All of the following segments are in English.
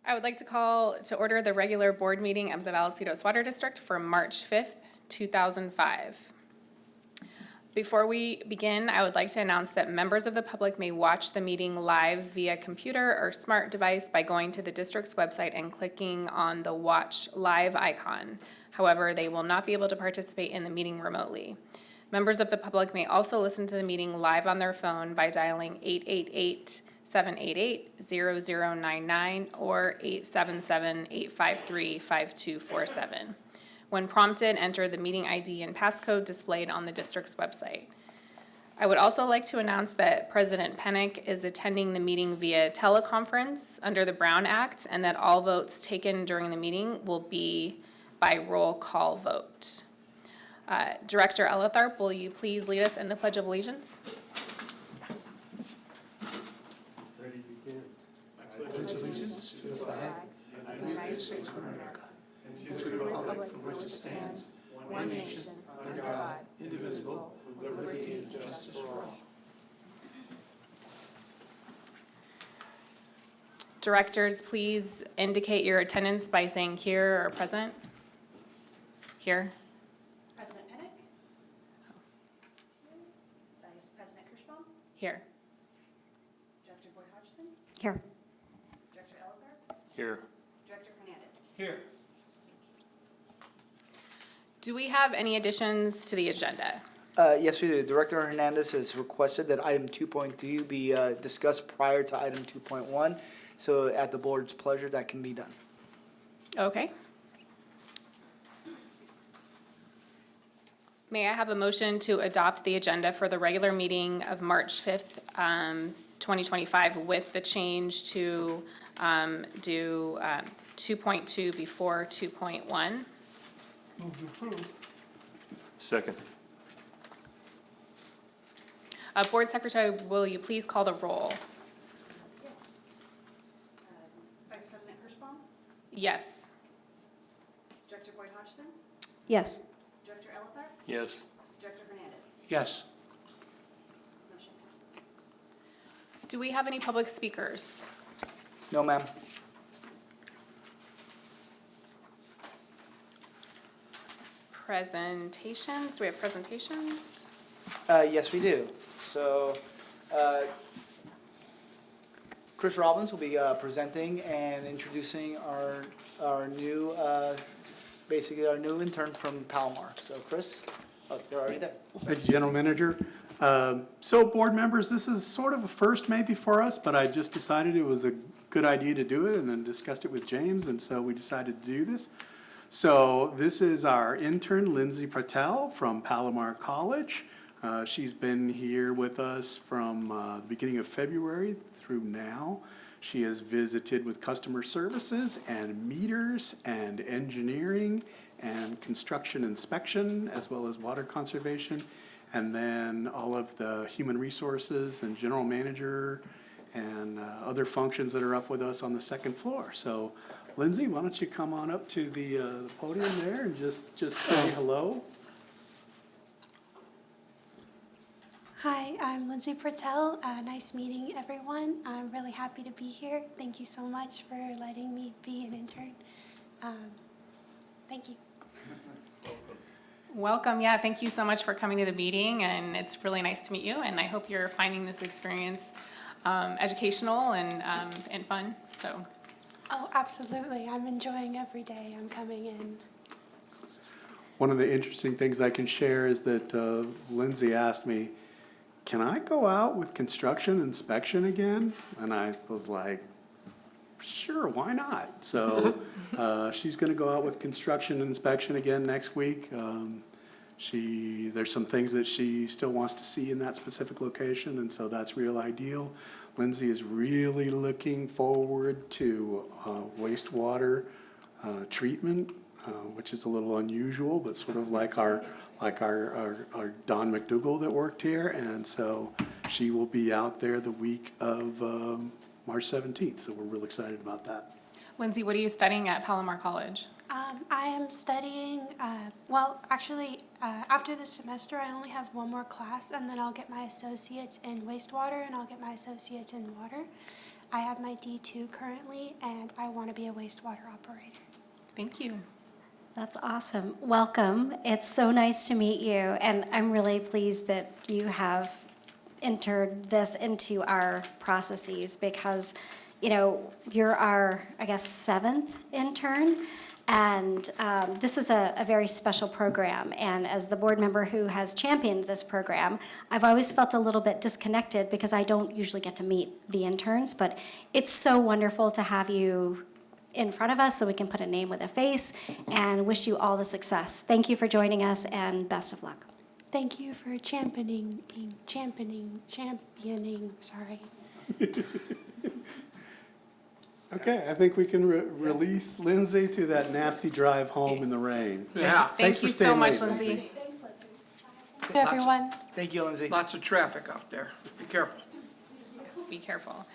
I would like to call to order the regular board meeting of the Vallecitos Water District for March 5th, 2005. Before we begin, I would like to announce that members of the public may watch the meeting live via computer or smart device by going to the district's website and clicking on the Watch Live icon. However, they will not be able to participate in the meeting remotely. Members of the public may also listen to the meeting live on their phone by dialing 888-788-0099 or 877-853-5247. When prompted, enter the meeting ID and passcode displayed on the district's website. I would also like to announce that President PENNOck is attending the meeting via teleconference under the Brown Act, and that all votes taken during the meeting will be by roll call vote. Director Elitharp, will you please lead us in the Pledge of Allegiance? Ready to begin. I pledge allegiance to the flag of the United States of America and to the republic for which it stands, one nation, under God, indivisible, with liberty and justice for all. Directors, please indicate your attendance by saying here or present. Here. President PENNOck. Vice President KERSCHBAUM. Here. Director Boyd-Hodgson. Here. Director Elitharp. Here. Director Hernandez. Here. Do we have any additions to the agenda? Yes, we do. Director Hernandez has requested that item 2.2 be discussed prior to item 2.1. So at the board's pleasure, that can be done. Okay. May I have a motion to adopt the agenda for the regular meeting of March 5th, 2025 with the change to do 2.2 before 2.1? Move to approve. Second. Board Secretary, will you please call the roll? Yes. Vice President KERSCHBAUM. Yes. Director Boyd-Hodgson. Yes. Director Elitharp. Yes. Director Hernandez. Yes. Motion passes. Do we have any public speakers? No, ma'am. Presentations, do we have presentations? Yes, we do. So Chris Robbins will be presenting and introducing our new, basically our new intern from Palomar. So Chris, they're already there. Thank you, General Manager. So board members, this is sort of a first maybe for us, but I just decided it was a good idea to do it and then discussed it with James, and so we decided to do this. So this is our intern, Linday Pratel from Palomar College. She's been here with us from the beginning of February through now. She has visited with customer services and meters and engineering and construction inspection, as well as water conservation, and then all of the human resources and general manager and other functions that are up with us on the second floor. So Lindsay, why don't you come on up to the podium there and just say hello. Hi, I'm Linday Pratel. Nice meeting everyone. I'm really happy to be here. Thank you so much for letting me be an intern. Thank you. Welcome. Yeah, thank you so much for coming to the meeting, and it's really nice to meet you, and I hope you're finding this experience educational and fun. So. Oh, absolutely. I'm enjoying every day I'm coming in. One of the interesting things I can share is that Lindsay asked me, can I go out with construction inspection again? And I was like, sure, why not? So she's going to go out with construction inspection again next week. There's some things that she still wants to see in that specific location, and so that's real ideal. Lindsay is really looking forward to wastewater treatment, which is a little unusual, but sort of like our Don McDougall that worked here, and so she will be out there the week of March 17th, so we're real excited about that. Lindsay, what are you studying at Palomar College? I am studying, after this semester I only have one more class, and then I'll get my associates in wastewater and I'll get my associates in water. I have my D2 currently, and I want to be a wastewater operator. Thank you. That's awesome. Welcome. It's so nice to meet you, and I'm really pleased that you have entered this into our processes because, you know, you're our, I guess, 7th intern, and this is a very special program. And as the board member who has championed this program, I've always felt a little bit disconnected because I don't usually get to meet the interns, but it's so wonderful to have you in front of us so we can put a name with a face and wish you all the success. Thank you for joining us and best of luck. Thank you for championing, sorry. Okay, I think we can release Lindsay to that nasty drive home in the rain. Yeah, Thanks Thank for you so staying much, late, Lindsay. To everyone. Thank you, Lindsay. lots of traffic out there. Be careful. Yes, be careful.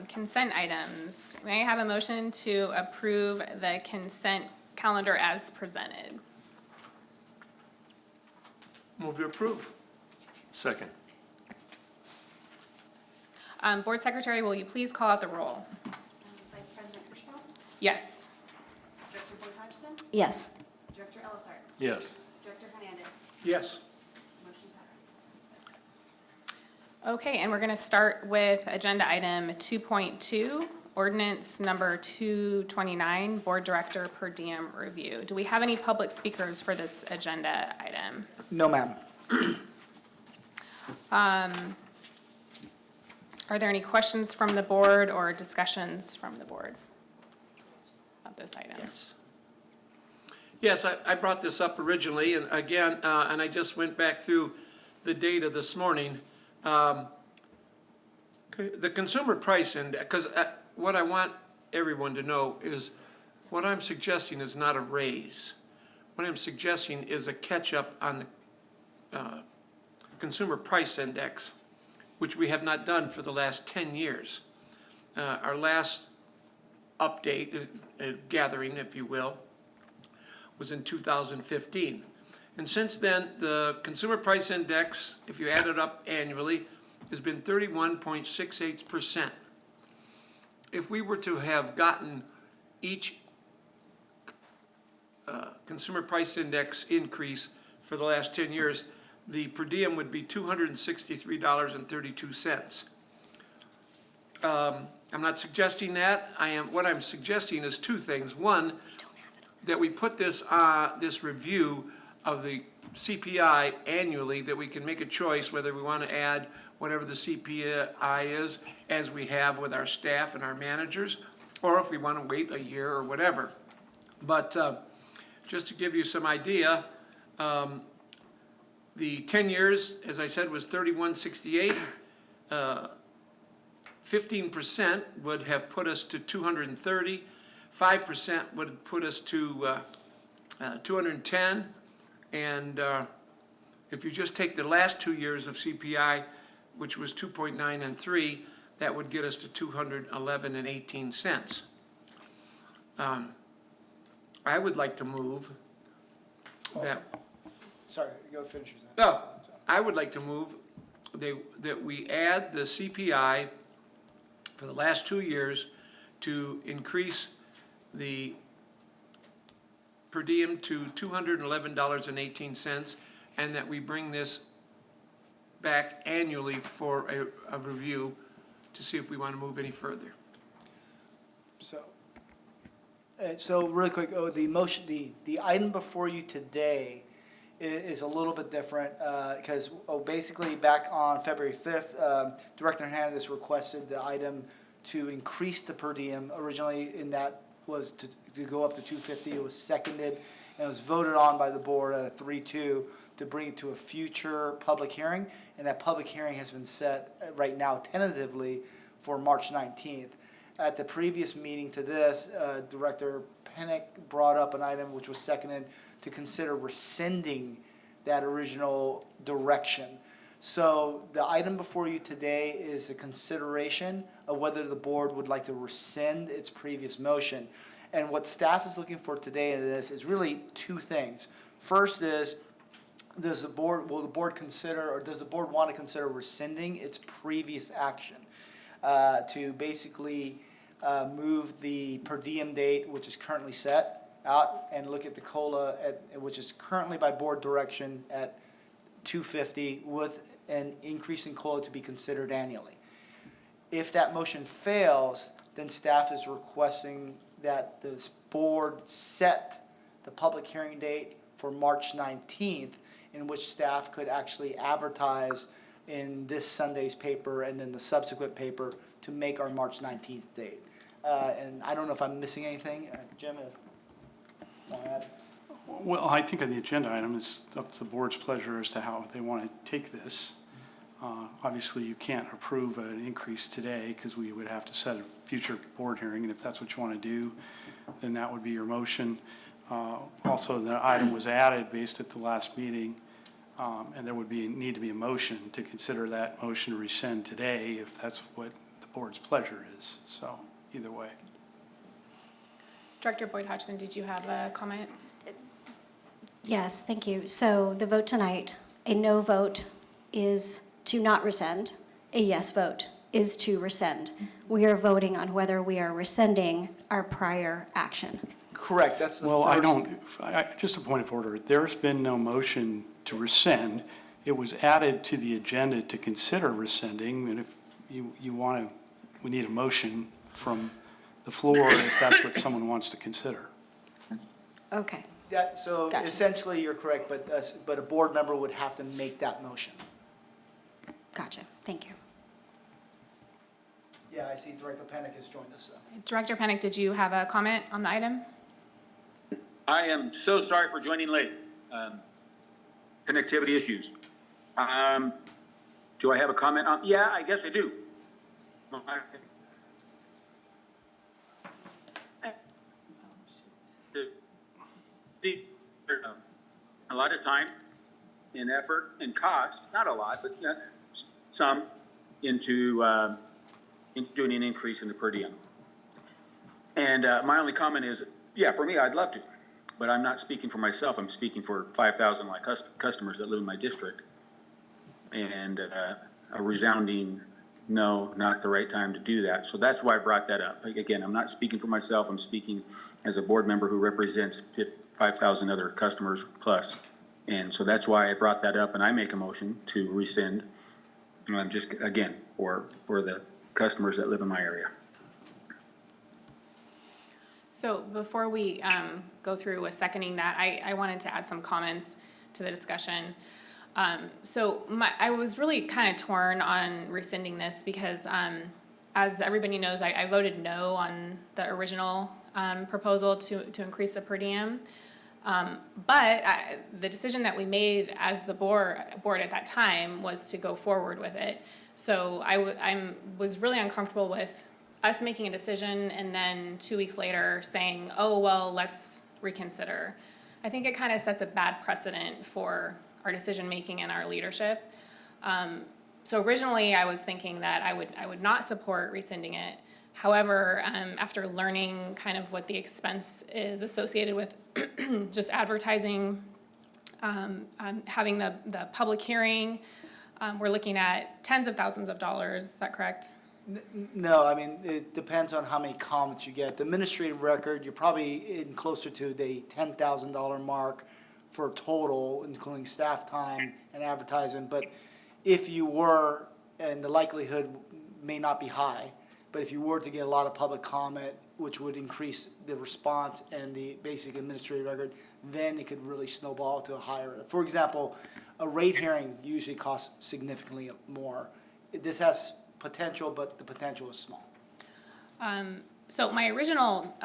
Consent items. May I have a motion to approve the consent calendar as presented? Move to approve. Second. Board Secretary, will you please call out the roll? Vice President KERSCHBAUM, Yes. Director Boyd Hodgson, Yes. Director Elefart, Yes. Director Hernandez. Yes. Motion passes. Okay, and we're going to start with agenda item 2.2, ordinance number 229, board director per diem review. Do we have any public speakers for this agenda item? No, ma'am. Are there any questions from the board or discussions from the board about this item? Yes. Yes, I brought this up originally, and again, and I just went back through the data this morning. The consumer price index, because what I want everyone to know is what I'm suggesting is not a raise. What I'm suggesting is a catch-up on the consumer price index, which we have not done for the last 10 years. Our last update, gathering, if you will, was in 2015. And since then, the consumer price index, if you add it up annually, has been 31.68%. If we were to have gotten each consumer price index increase for the last 10 years, the per diem would be $263.32. I'm not suggesting that. What I'm suggesting is two things. One, that we put this review of the CPI annually, that we can make a choice whether we want to add whatever the CPI is, as we have with our staff and our managers, or if we want to wait a year or whatever. But just to give you some idea, the 10 years, as I said, was 31.68. 15% would have put us to 230. 5% would put us to 210. And if you just take the last 2 years of CPI, which was 2.9 and 3, that would get us to 211.18 I would like to move that. Sorry, go finish your Oh, I would like to move that we add the CPI for the last 2 years to increase the per diem to $211.18, and that we bring this back annually for a review to see if we want to move any further. So really quick, the motion, the item before you today is a little bit different, because basically back on February 5th, Director Hernandez requested the item to increase the per diem. Originally, in that was to go up to 250. It was seconded and it was voted on by the board at a 3-2 to bring it to a future public hearing. And that public hearing has been set right now tentatively for March 19th. At the previous meeting to this, Director PENNOCK brought up an item which was seconded to consider rescinding that original direction. So the item before you today is a consideration of whether the board would like to rescind its previous motion. And what staff is looking for today in this is really two things. First is, will the board consider, or does the board want to consider rescinding its previous action? to basically move the per diem date, which is currently set, out and look at the COLA, which is currently by board direction at $250 with an increase in COLA to be considered annually. If that motion fails, then staff is requesting that this board set the public hearing date for March 19th, in which staff could actually advertise in this Sunday's paper and then the subsequent paper to make our March 19th date. And I don't know if I'm missing anything. Jim, if you want to add? Well, I think on the agenda item, it's up to the board's pleasure as to how they want to take this. Obviously, you can't approve an increase today because we would have to set a future board hearing, and if that's what you want to do, then that would be your motion. Also, the item was added based at the last meeting, and there would need to be a motion to consider that motion to rescind today if that's what the board's pleasure is. So either way. Director Boyd Hodgson, did you have a comment? Yes, thank you. So the vote tonight, a no vote is to not rescind. A yes vote is to rescind. We are voting on whether we are rescinding our prior action. Correct, that's the Well, first. just a point of order. There's been no motion to rescind. It was added to the agenda to consider rescinding, and if you want to, we need a motion from the floor if that's what someone wants to consider. Okay. So Gotcha. essentially, you're correct, but a board member would have to make that motion. Gotcha. Thank you. Yeah, I see Director Pennock has joined us. So. Director Pennock, did you have a comment on the item? I am so sorry for joining late. Connectivity issues. Do I have a comment on? Yeah, I guess I do. A lot of time and effort and cost, not a lot, but some, into doing an increase in the per diem. And my only comment is, yeah, for me, I'd love to, but I'm not speaking for myself. I'm speaking for 5,000 like customers that live in my district. And a resounding no, not the right time to do that. So that's why I brought that up. Again, I'm not speaking for myself. I'm speaking as a board member who represents 5,000 other customers plus. And so that's why I brought that up, and I make a motion to rescind. And I'm just, again, for the customers that live in my area. So before we go through with seconding that, I wanted to add some comments to the discussion. I was really kind of torn on rescinding this because, as everybody knows, I voted no on the original proposal to increase the per diem. But the decision that we made as the board at that time was to go forward with it. So I was really uncomfortable with us making a decision and then 2 weeks later saying, oh, well, let's reconsider. I think it kind of sets a bad precedent for our decision-making and our leadership. So originally I was thinking that I would not support rescinding it. However, after learning kind of what the expense is associated with just advertising, having the public hearing, we're looking at tens of thousands of dollars, is that correct? No, I mean, it depends on how many comments you get. The administrative record, you're probably in closer to the $10,000 mark for total, including staff time and advertising. But if you were, and the likelihood may not be high, but if you were to get a lot of public comment, which would increase the response and the basic administrative record, then it could really snowball to a higher. For example, a rate hearing usually costs significantly more. This has potential, but the potential is small. So my original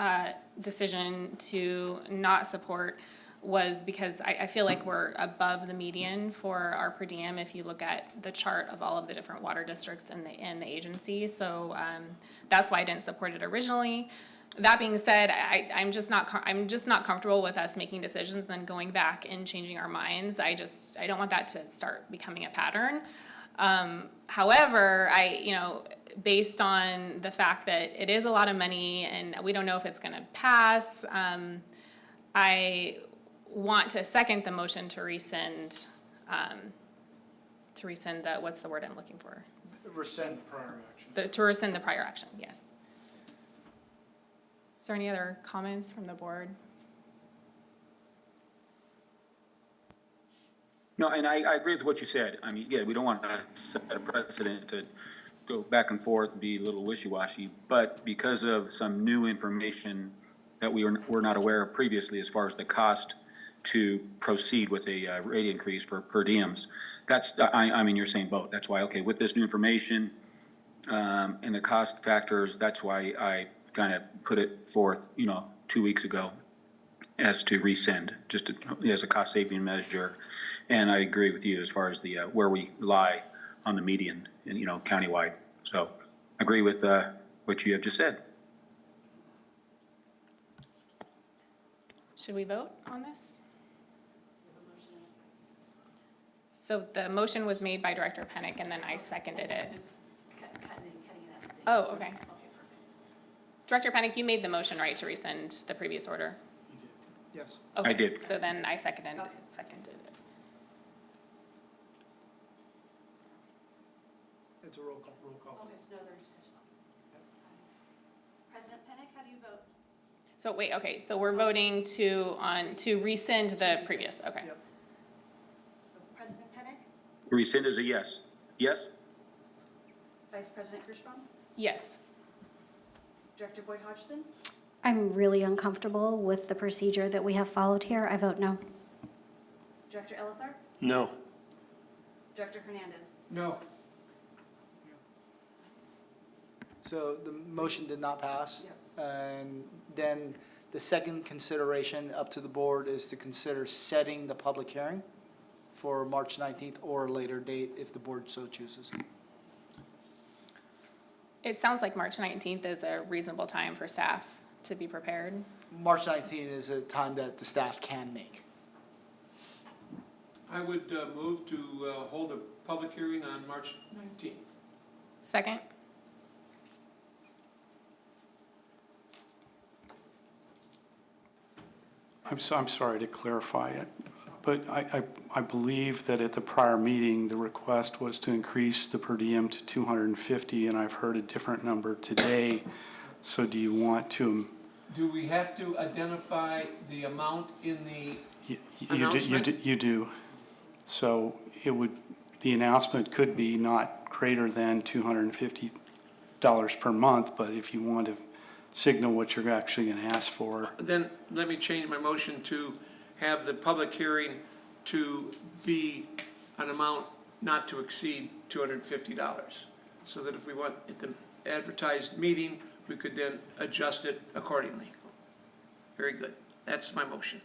decision to not support was because I feel like we're above the median for our per diem if you look at the chart of all of the different water districts in the agency. So that's why I didn't support it originally. That being said, I'm just not comfortable with us making decisions and then going back and changing our minds. I don't want that to start becoming a pattern. However, based on the fact that it is a lot of money and we don't know if it's going to pass, I want to second the motion to rescind the, what's the word I'm looking for? Rescind prior action. to rescind the prior action, yes. Is there any other comments from the board? No, and I agree with what you said. I mean, yeah, we don't want to set a precedent to go back and forth and be a little wishy-washy, but because of some new information that we were not aware of previously as far as the cost to proceed with a rate increase for per diems, I'm in your same boat. That's why, okay, with this new information and the cost factors, that's why I kind of put it forth, 2 weeks ago as to rescind, just as a cost-saving measure. And I agree with you as far as the where we lie on the median, and countywide. So, agree with what you have just said. Should we vote on this? So the motion was made by Director Pennock, and then I seconded it. Cutting it out. Oh, okay. Okay, perfect. Director Pennock, you made the motion, right, to rescind the previous order? Yes. Okay, I did. So then I seconded Okay. it. It's a roll call. Okay, so no other discussion. President Pennock, how do you vote? So wait, okay, so we're voting to rescind the previous, okay. Yep. President Pennock, Rescind is a yes. Yes? Vice President KERSCHBAUM, Yes. Director Boyd Hodgson, I'm really uncomfortable with the procedure that we have followed here. I vote no. Director Elithar, No. Director Hernandez. No. So the motion did not pass. And then the second consideration up to the board is to consider setting the public hearing for March 19th or a later date if the board so chooses. It sounds like March 19th is a reasonable time for staff to be prepared. March 19th is a time that the staff can make. I would move to hold a public hearing on March 19th. Second? I'm sorry to clarify it, but I believe that at the prior meeting, the request was to increase the per diem to 250, and I've heard a different number today. So do you want to? Do we have to identify the amount in the You do. So the announcement could be not greater than $250 per month, but if you want to signal what you're actually going to ask for. Then let me change my motion to have the public hearing to be an amount not to exceed $250. So that if we want at the advertised meeting, we could then adjust it accordingly. Very good. That's my motion.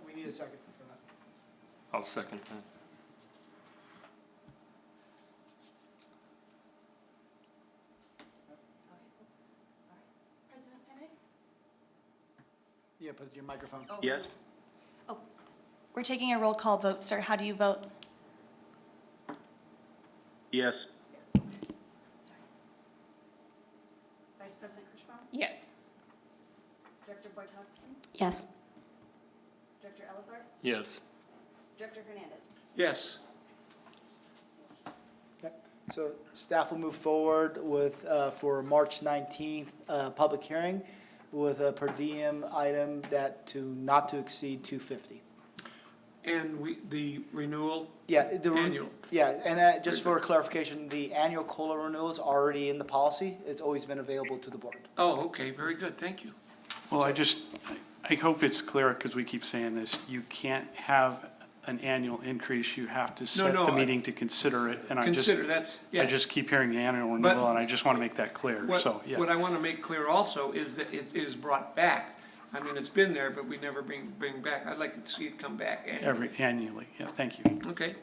We need a second for that. I'll second that. President Pennock? Yeah, put your microphone. Yes? We're taking a roll call vote, sir. How do you vote? Yes. Vice President KERSCHBAUM, Yes. Director Boyd Hodgson, Yes. Director Elithar, Yes. Director Hernandez. Yes. Yep. So staff will move forward with, for March 19th, public hearing with a per diem item not to exceed 250. And the renewal, Yeah. Annual. Yeah, and just for clarification, the annual COLA renewal is already in the policy. It's always been available to the board. oh, okay, very good, thank you. Well, I hope it's clear, because we keep saying this, you can't have an annual increase, you have to set no, the meeting to consider it, and I yes. just keep hearing the annual But- renewal, and I just want to make that clear, so, yeah. What I want to make clear also is that it is brought back. I mean, it's been there, but we never bring back. I'd like to see it come back annually. Annually, yeah, thank you. Okay,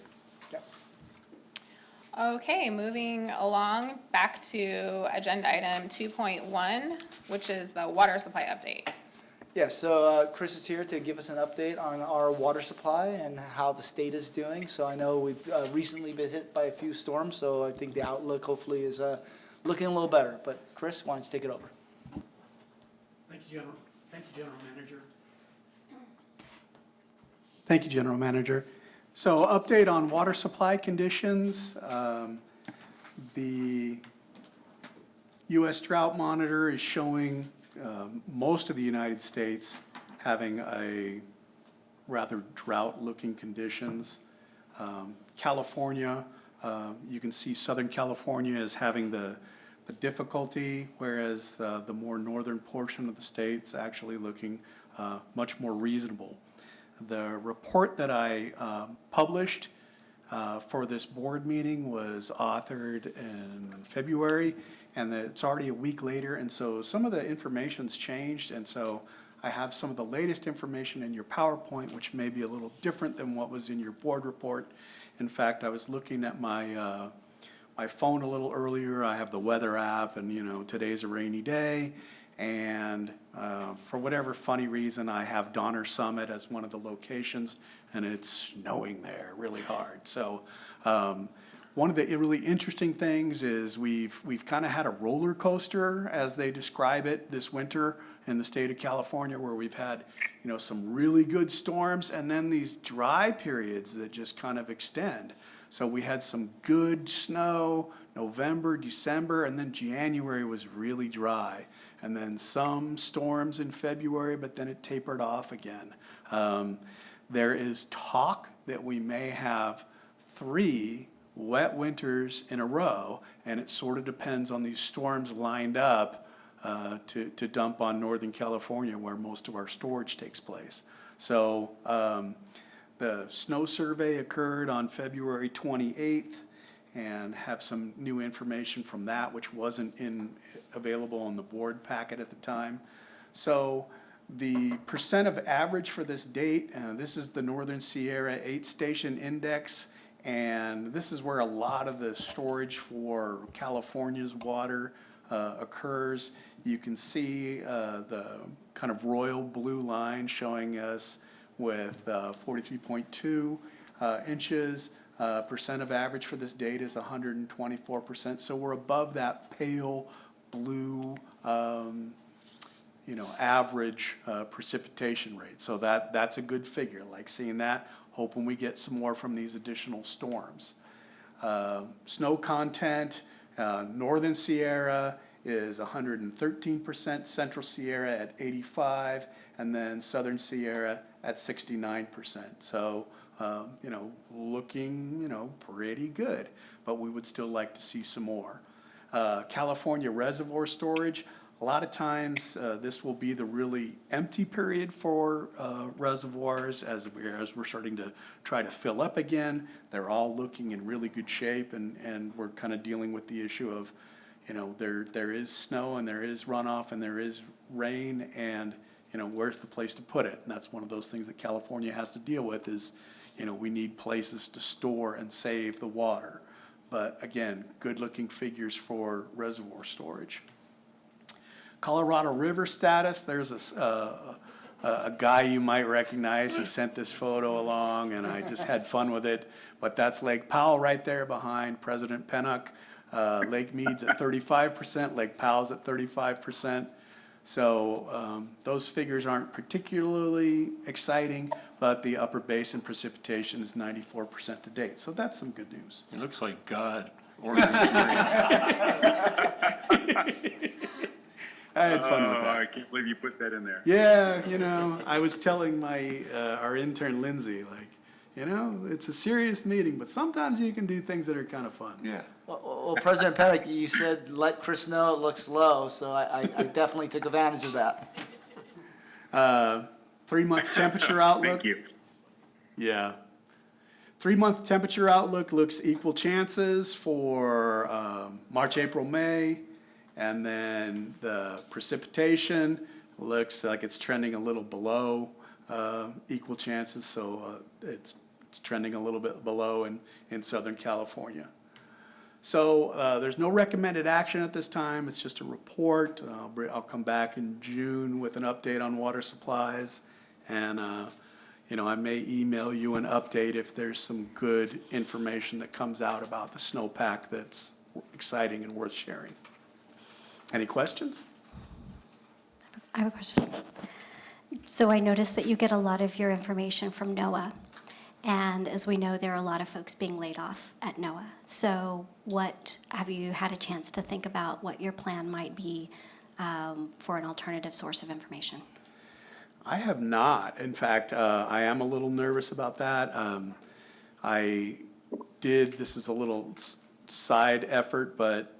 Okay, moving along, back to agenda item 2.1, which is the water supply update. Yeah, so Chris is here to give us an update on our water supply and how the state is doing. So I know we've recently been hit by a few storms, so I think the outlook hopefully is looking a little better. But Chris, why don't you take it over? Thank you, General Manager. Thank you, General Manager. So update on water supply conditions. The U.S. Drought Monitor is showing most of the United States having a rather drought-looking conditions. California, you can see Southern California is having the difficulty, whereas the more northern portion of the state's actually looking much more reasonable. The report that I published for this board meeting was authored in February, and it's already a week later, and so some of the information's changed, and so I have some of the latest information in your PowerPoint, which may be a little different than what was in your board report. In fact, I was looking at my my phone a little earlier. I have the weather app, and you know, today's a rainy day, and for whatever funny reason, I have Donner Summit as one of the locations, and it's snowing there really hard. So one of the really interesting things is we've kind of had a roller coaster, as they describe it, this winter in the state of California, where we've had, you know, some really good storms and then these dry periods that just kind of extend. So we had some good snow, November, December, and then January was really dry. And then some storms in February, but then it tapered off again. There is talk that we may have 3 wet winters in a row, and it sort of depends on these storms lined up to dump on Northern California, where most of our storage takes place. So the snow survey occurred on February 28th, and have some new information from that, which wasn't available on the board packet at the time. So the percent of average for this date, this is the Northern Sierra 8-station index, and this is where a lot of the storage for California's water occurs. You can see the kind of royal blue line showing us with 43.2 inches. Percent of average for this date is 124%. So we're above that pale blue, you know, average precipitation rate. So that's a good figure. Like seeing that, hoping we get some more from these additional storms. Snow content, Northern Sierra is 113%, Central Sierra at 85%, and then Southern Sierra at 69%. So, you know, looking, you know, pretty good, but we would still like to see some more. California reservoir storage, a lot of times this will be the really empty period for reservoirs as we're starting to try to fill up again. They're all looking in really good shape, and we're kind of dealing with the issue of, you know, there is snow and there is runoff and there is rain, and you know, where's the place to put it? And that's one of those things that California has to deal with is, you know, we need places to store and save the water. But again, good looking figures for reservoir storage. Colorado River status, there's a guy you might recognize who sent this photo along, and I just had fun with it. But that's Lake Powell right there behind President Pennock. Lake Mead's at 35%, Lake Powell's at 35%. So those figures aren't particularly exciting, but the upper basin precipitation is 94% to date. So that's some good news. It looks like God ordered this rain. I had fun with that. I can't believe you put that in there. Yeah, you know, I was telling my our intern Lindsay, like, you know, it's a serious meeting, but sometimes you can do things that are kind of fun. Yeah. Well, President Pennock, you said let Chris know it looks low, so I definitely took advantage of that. 3-month temperature outlook. Thank you. Yeah. 3-month temperature outlook looks equal chances for March, April, May. And then the precipitation looks like it's trending a little below equal chances. So it's trending a little bit below in Southern California. So there's no recommended action at this time. It's just a report. I'll come back in June with an update on water supplies. And, you know, I may email you an update if there's some good information that comes out about the snowpack that's exciting and worth sharing. Any questions? I have a question. So I noticed that you get a lot of your information from NOAA. And as we know, there are a lot of folks being laid off at NOAA. So have you had a chance to think about what your plan might be for an alternative source of information? I have not. In fact, I am a little nervous about that. This is a little side effort, but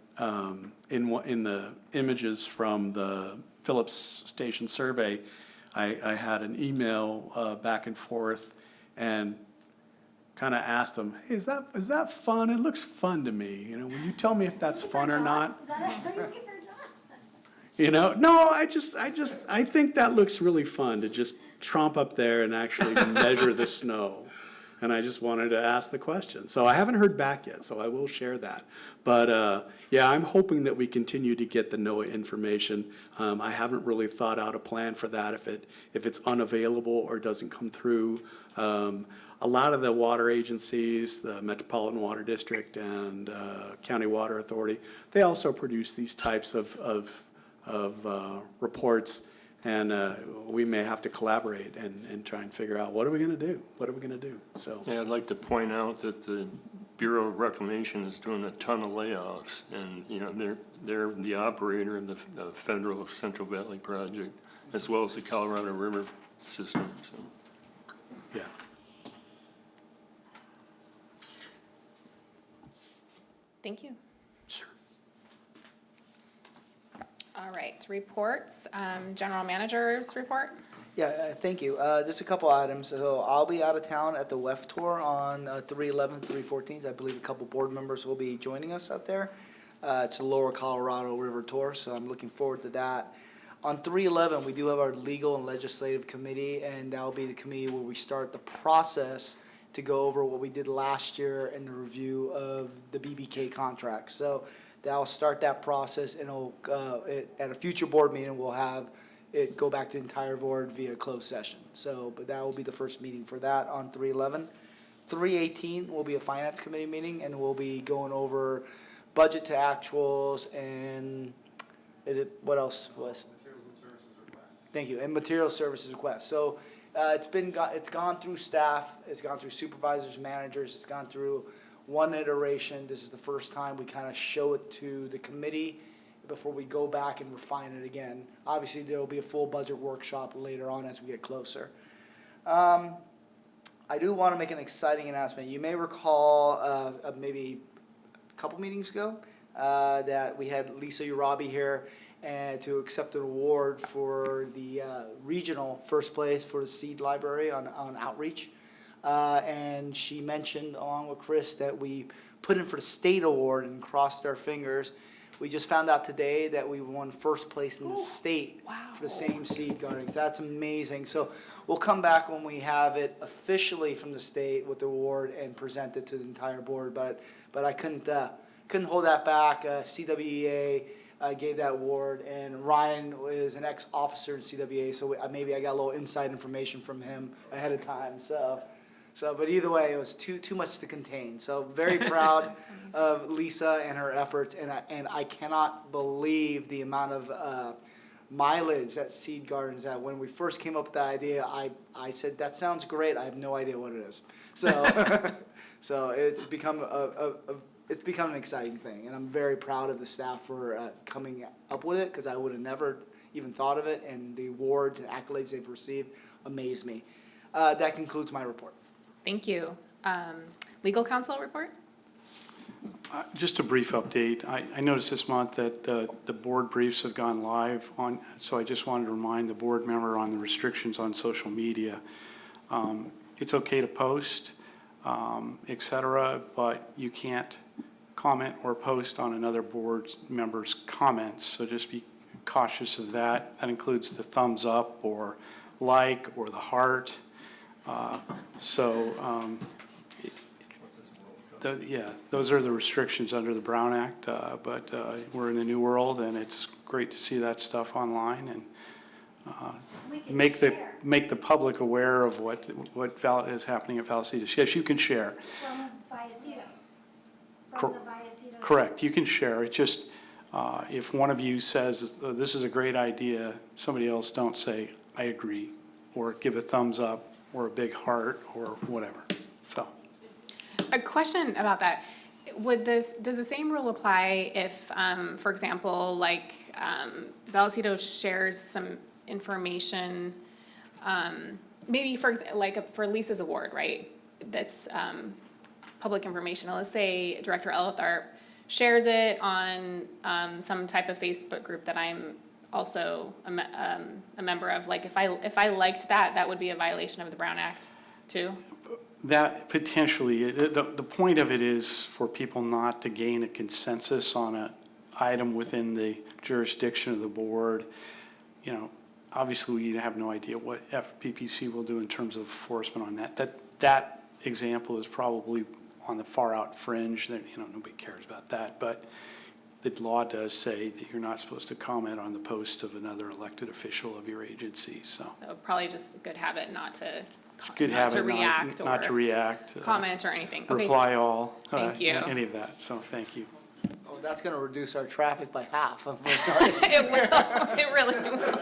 in the images from the Phillips Station survey, I had an email back and forth and kind of asked them, hey, is that fun? It looks fun to me. You know, will you tell me if that's fun or not? Is that are you looking for a job? You know, no, I think that looks really fun to just tromp up there and actually measure the snow. And I just wanted to ask the question. So I haven't heard back yet, so I will share that. But yeah, I'm hoping that we continue to get the NOAA information. I haven't really thought out a plan for that if it's unavailable or doesn't come through. A lot of the water agencies, the Metropolitan Water District and County Water Authority, they also produce these types of reports. And we may have to collaborate and try and figure out what are we going to do? What are we going to do? So Yeah, I'd like to point out that the Bureau of Reclamation is doing a ton of layoffs, and you know they're the operator of the federal Central Valley project, as well as the Colorado River system. So. yeah. Thank you. Sure. All right, reports, general manager's report. Yeah, thank you. Just a couple items. So I'll be out of town at the WEF tour on 3/11, 3/14. I believe a couple board members will be joining us out there. It's the Lower Colorado River tour, so I'm looking forward to that. On 3/11, we do have our legal and legislative committee, and that'll be the committee where we start the process to go over what we did last year in the review of the BBK contract. So that'll start that process, and at a future board meeting, we'll have it go back to the entire board via closed session. So, but that will be the first meeting for that on 3/11. 3/18 will be a finance committee meeting, and we'll be going over budget to actuals and what else was? Materials and services requests. Thank you, and material services requests. So it's gone through staff, it's gone through supervisors, managers, it's gone through one iteration. This is the first time we kind of show it to the committee before we go back and refine it again. Obviously, there will be a full budget workshop later on as we get closer. I do want to make an exciting announcement. You may recall maybe a couple meetings ago that we had Lisa Urabi here and to accept an award for the regional first place for the seed library on outreach. And she mentioned, along with Chris, that we put in for the state award and crossed our fingers. We just found out today that we won first place in the state for the same seed gardening. That's amazing. So we'll come back when we have it officially from the state with the award and present it to the entire board. But I couldn't hold that back. CWEA gave that award, and Ryan is an ex-officer in CWEA, so maybe I got a little inside information from him ahead of time. So, but either way, it was too much to contain. So very proud of Lisa and her efforts, and I cannot believe the amount of mileage that seed gardens have. When we first came up with the idea, I said that sounds great. I have no idea what it is. So, so it's become an exciting thing, and I'm very proud of the staff for coming up with it because I would have never even thought of it, and the awards and accolades they've received amaze me. That concludes my report. Thank you. Legal counsel report? Just a brief update. I noticed this month that the board briefs have gone live so I just wanted to remind the board member on the restrictions on social media. It's okay to post, et cetera, but you can't comment or post on another board member's comments, so just be cautious of that. That includes the thumbs up or like or the heart. Those are the restrictions under the Brown Act, but we're in the new world, and it's great to see that stuff online and make the public aware of what is happening at Vallecitos. Yes, you can share. From Vallecitos. Correct, you can share. It just if one of you says this is a great idea, somebody else don't say I agree or give a thumbs up or a big heart or whatever. So, A question about that. Does the same rule apply if, for example, like, Vallecitos shares some information, maybe for Lisa's award, right? That's, public information. Let's say Director Elitharp shares it on, some type of Facebook group that I'm also a member of. Like, if I liked that, that would be a violation of the Brown Act too? that potentially, the point of it is for people not to gain a consensus on an item within the jurisdiction of the board. You know, obviously, we have no idea what FPPC will do in terms of enforcement on that. That example is probably on the far out fringe. That, you know, nobody cares about that. But the law does say that you're not supposed to comment on the post of another elected official of your agency. So probably just a good habit not to good habit react not to react, comment or anything. Okay. reply all, Thank you. any of that. So thank you. Oh, that's going to reduce our traffic by half. It will. It really will.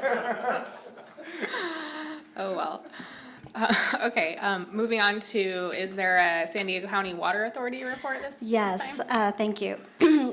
Oh, well. Okay, moving on to, is there a San Diego County Water Authority report this Yes, time? thank you.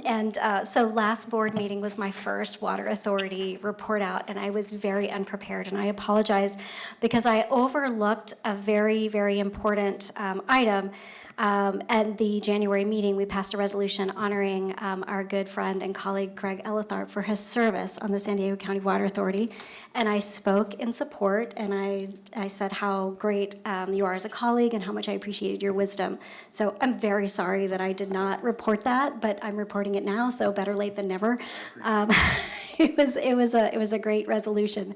And so last board meeting was my first Water Authority report out, and I was very unprepared, and I apologize because I overlooked a very, very important item. At the January meeting, we passed a resolution honoring our good friend and colleague Greg Elitharp for his service on the San Diego County Water Authority. And I spoke in support, and I said how great you are as a colleague and how much I appreciated your wisdom. So I'm very sorry that I did not report that, but I'm reporting it now, so better late than never. It was a great resolution.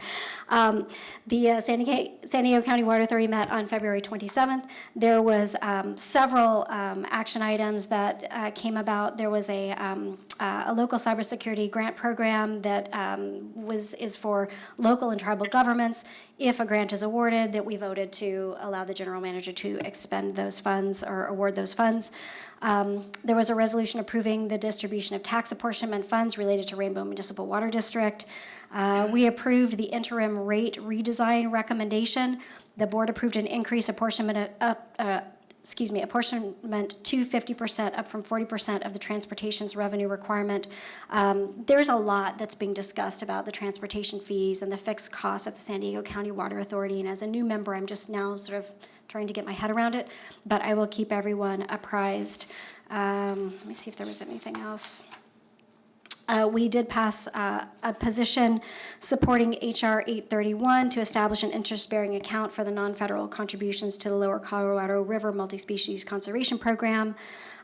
The San Diego County Water Authority met on February 27th. There was several action items that came about. There was a local cybersecurity grant program that is for local and tribal governments. If a grant is awarded, that we voted to allow the general manager to expend those funds or award those funds. There was a resolution approving the distribution of tax apportionment funds related to Rainbow Municipal Water District. We approved the interim rate redesign recommendation. The board approved an increase apportionment apportionment to 50%, up from 40% of the transportation's revenue requirement. There's a lot that's being discussed about the transportation fees and the fixed costs at the San Diego County Water Authority, and as a new member, I'm just now sort of trying to get my head around it, but I will keep everyone apprised. Let me see if there was anything else. We did pass a position supporting HR 831 to establish an interest-bearing account for the non-federal contributions to the Lower Colorado River Multi-Species Conservation Program.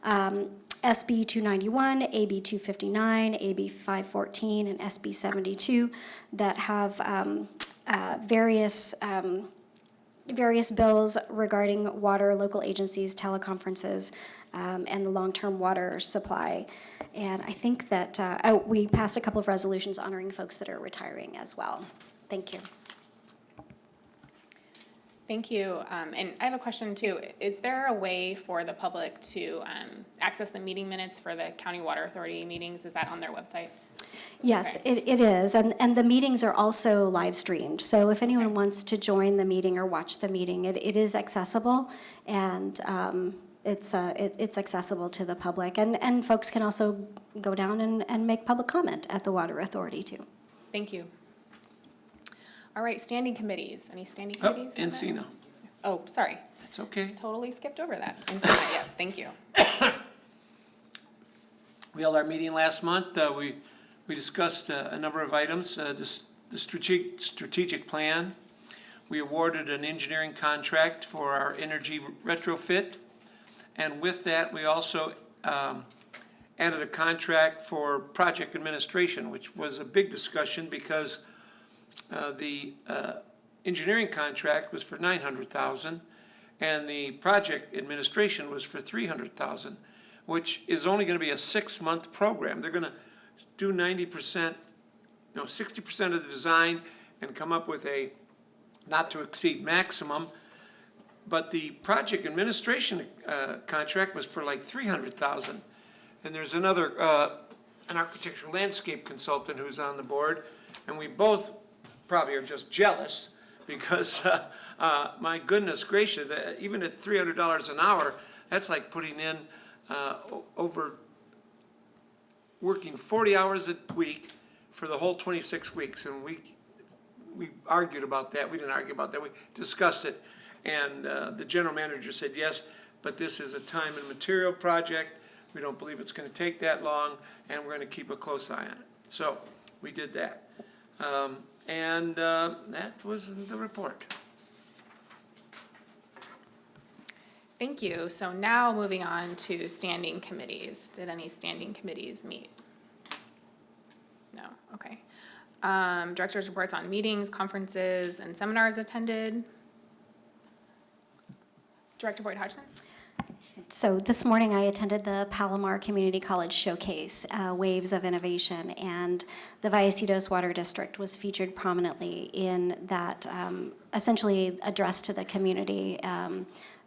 SB 291, AB 259, AB 514, and SB 72 that have various bills regarding water, local agencies, teleconferences, and the long-term water supply. And I think that we passed a couple of resolutions honoring folks that are retiring as well. Thank you. Thank you. And I have a question too. Is there a way for the public to access the meeting minutes for the County Water Authority meetings? Is that on their website? Yes, Okay. it is. And the meetings are also live streamed. So if anyone wants to join the meeting or watch the meeting, it is accessible, and it's accessible to the public. And folks can also go down and make public comment at the Water Authority too. Thank you. All right, standing committees. Any standing committees? ENCINA. Oh, sorry. That's okay. Totally skipped over that. ENCINA, yes, thank you. We held our meeting last month. We discussed a number of items. The strategic plan. We awarded an engineering contract for our energy retrofit. And with that, we also added a contract for project administration, which was a big discussion because the engineering contract was for $900,000 and the project administration was for $300,000, which is only going to be a 6-month program. They're going to do 60% of the design and come up with a not to exceed maximum. But the project administration contract was for like $300,000. And there's another, an architectural landscape consultant who's on the board, and we both probably are just jealous because My goodness gracious, even at $300 an hour, that's like putting in working 40 hours a week for the whole 26 weeks. And we argued about that. We didn't argue about that. We discussed it. And the general manager said, yes, but this is a time and material project. We don't believe it's going to take that long, and we're going to keep a close eye on it. So we did that. That was the report. Thank you. So now moving on to standing committees. Did any standing committees meet? No, okay. Director's reports on meetings, conferences, and seminars attended. Director Boyd Hodgson. So this morning I attended the Palomar Community College Showcase, Waves of Innovation, and the Vallecitos Water District was featured prominently in that essentially address to the community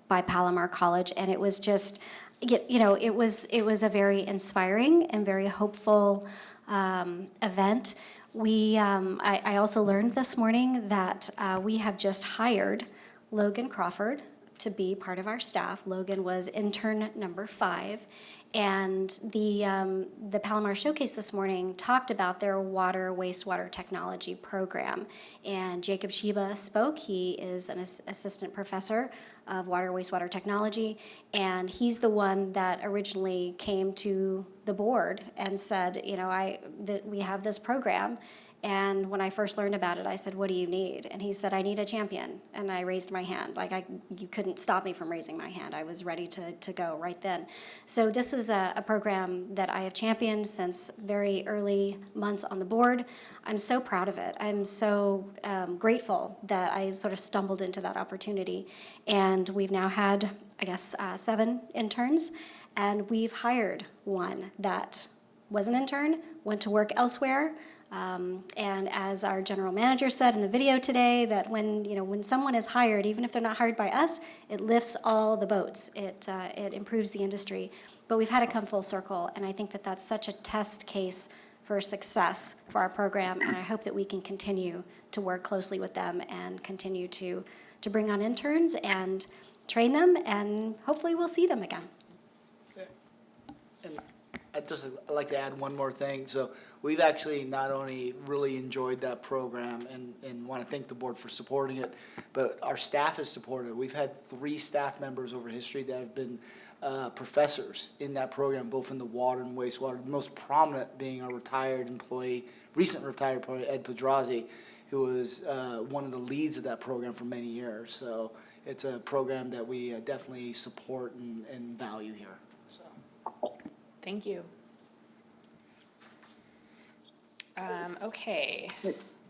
by Palomar College, and it was just, it was a very inspiring and very hopeful event. I also learned this morning that we have just hired Logan Crawford to be part of our staff. Logan was intern number 5, and the Palomar Showcase this morning talked about their wastewater technology program. And Jacob Sheba spoke. He is an assistant professor of wastewater technology, and he's the one that originally came to the board and said, we have this program. And when I first learned about it, I said, what do you need? And he said, I need a champion. And I raised my hand. You couldn't stop me from raising my hand. I was ready to go right then. So this is a program that I have championed since very early months on the board. I'm so proud of it. I'm so grateful that I sort of stumbled into that opportunity. And we've now had, 7 interns. And we've hired one that was an intern, went to work elsewhere. And as our general manager said in the video today, that when someone is hired, even if they're not hired by us, it lifts all the boats. It improves the industry. But we've had to come full circle, and I think that that's such a test case for success for our program, and I hope that we can continue to work closely with them and continue to bring on interns and train them, and hopefully we'll see them again. And I'd just like to add one more thing. So we've actually not only really enjoyed that program and want to thank the board for supporting it, but our staff has supported it. We've had 3 staff members over history that have been professors in that program, both in the water and wastewater, the most prominent being our recent retired employee, Ed Pedrazi, who was one of the leads of that program for many years. So it's a program that we definitely support and value here. So. Thank you. Okay.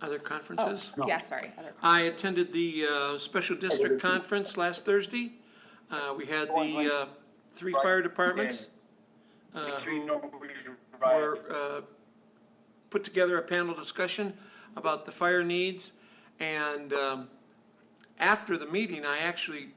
Other conferences? Yeah, sorry. Other I attended the Special District Conference last Thursday. We had the 3 fire departments who were put together a panel discussion about the fire needs. And after the meeting, I actually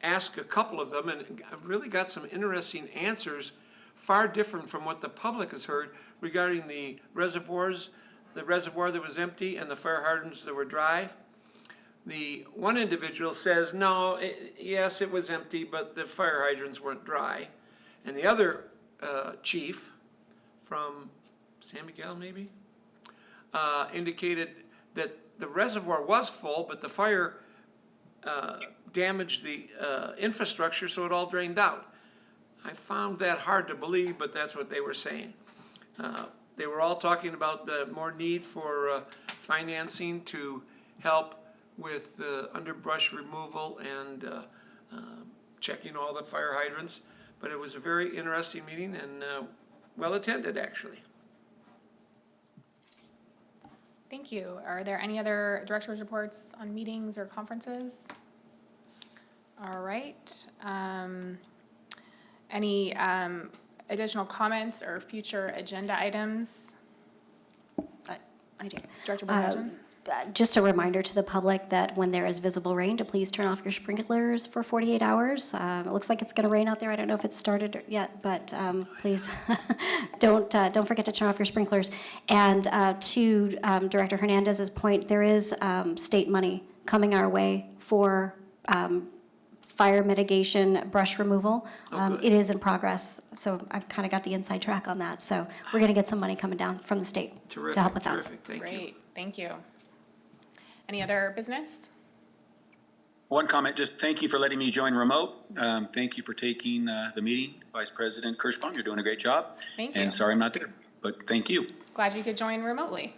asked a couple of them, and I really got some interesting answers, far different from what the public has heard regarding the reservoirs, the reservoir that was empty and the fire hydrants that were dry. The one individual says, no, yes, it was empty, but the fire hydrants weren't dry. And the other chief from San Miguel, maybe, indicated that the reservoir was full, but the fire damaged the infrastructure, so it all drained out. I found that hard to believe, but that's what they were saying. They were all talking about the more need for financing to help with underbrush removal and checking all the fire hydrants. But it was a very interesting meeting and well attended, actually. Thank you. Are there any other director's reports on meetings or conferences? All right. Any additional comments or future agenda items? I do. Director Boyd. Just a reminder to the public that when there is visible rain, to please turn off your sprinklers for 48 hours. It looks like it's going to rain out there. I don't know if it's started yet, but please don't forget to turn off your sprinklers. And to Director Hernandez's point, there is state money coming our way for fire mitigation, brush removal. It is in progress, so I've kind of got the inside track on that. So we're going to get some money coming down from the state to help with that. Terrific, thank you. Great, thank you. Any other business? One comment, just thank you for letting me join remote. Thank you for taking the meeting. Vice President KERSCHBAUM, you're doing a great job. Thank you. And sorry I'm not there, but thank you. Glad you could join remotely.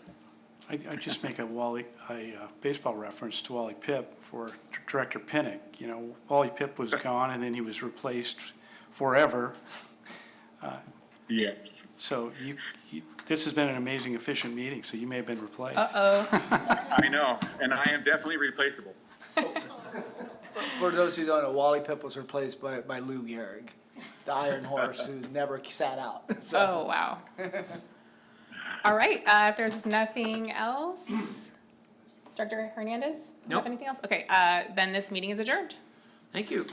I just make a baseball reference to Wally Pipp for Director PENNOCK. You know, Wally Pipp was gone and then he was replaced forever. Yes. So this has been an amazing, efficient meeting, so you may have been replaced. Uh-oh. I know, and I am definitely replaceable. For those who don't know, Wally Pipp was replaced by Lou Gehrig, the Iron Horse who never sat out. So. Oh, wow. All right, if there's nothing else, Director Hernandez? You Nope. have anything else? Okay, then this meeting is adjourned. Thank you.